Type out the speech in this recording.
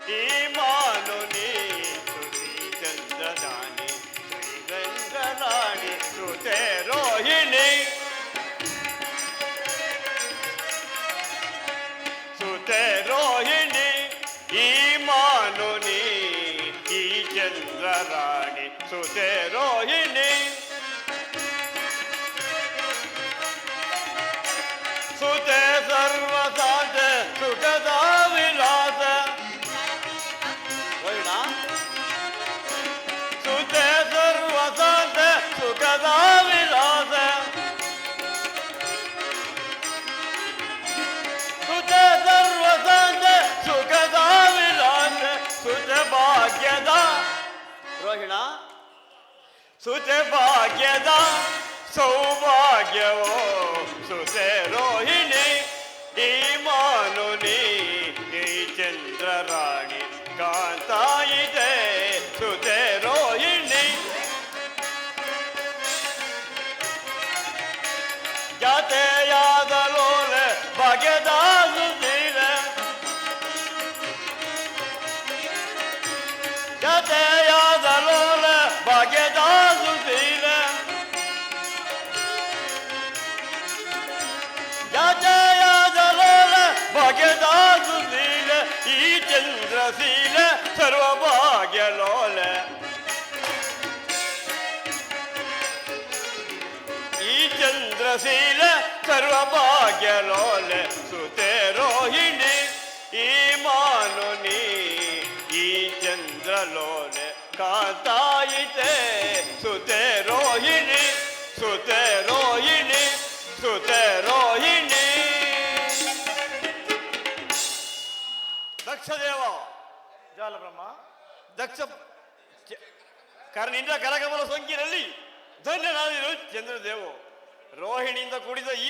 ಈ ಮಾನುನಿ ಶ್ರುತಿ ಚಂದ್ರದಾನಿ ಶ್ರೀಗಂಧರಾಣಿ ಶ್ರುತೆ ರೋಹಿಣಿ ಸುತೆ ರೋಹಿಣಿ ಈ ಮಾನುನಿ ಈ ಚಂದ್ರರಾಣಿ ಸುತೆ ರೋಹಿಣಿ ಸುತೆ ಸರ್ವಸಾಧ ಸುಖದ ವಿಲಾಸ ಸುತೆ ಸರ್ವಸಾಧ ಸುಖದ ವಿಲಾಸ ಸುತೆ ಸರ್ವಸಾಧ ಸುಖದ ವಿಲಾಸ ಸುತೆ ಭಾಗ್ಯದ ರೋಹಿಣ ಸುತೆ ಭಾಗ್ಯದ ಸೌಭಾಗ್ಯವೋ ಸುತೆ ರೋಹಿಣಿ ಈ ಮಾನುನಿ ಈ ಚಂದ್ರರಾಣಿ ಕಾಂತಾಯಿದೆ ಸುತೆ ರೋಹಿಣಿ ಜಾತೆಯಾದ ಲೋಲ ಭಾಗ್ಯದ ಸುಧೀರ ಜಾತೆಯಾದ ಲೋಲ ಭಾಗ್ಯದ ಸುಧೀರ ಜಾತೆಯಾದ ಲೋಲ ಭಾಗ್ಯದ ಸುಧೀರ ಈ ಚಂದ್ರಶೀಲ ಸರ್ವಭಾಗ್ಯ ಲೋಲ ಈ ಚಂದ್ರಶೀಲ ಸರ್ವಭಾಗ್ಯ ಲೋಲ ಸುತೆ ರೋಹಿಣಿ ಈ ಮಾನುನಿ ಈ ಚಂದ್ರಲೋಲ ಕಾಂತಾಯಿತೆ ಸುತೆ ರೋಹಿಣಿ ಸುತೆ ರೋಹಿಣಿ ಸುತೆ ರೋಹಿಣಿ ದಕ್ಷದೇವ ಜಾಲಬ್ರಹ್ಮ ದಕ್ಷ ಕರ್ಣಿಂದ ಕರಕಮಲ ಸೊಂಕಿನಲ್ಲಿ ಧನ್ಯನಾದಿರು ಚಂದ್ರದೇವು ರೋಹಿಣಿಯಿಂದ ಕೂಡಿದ ಈ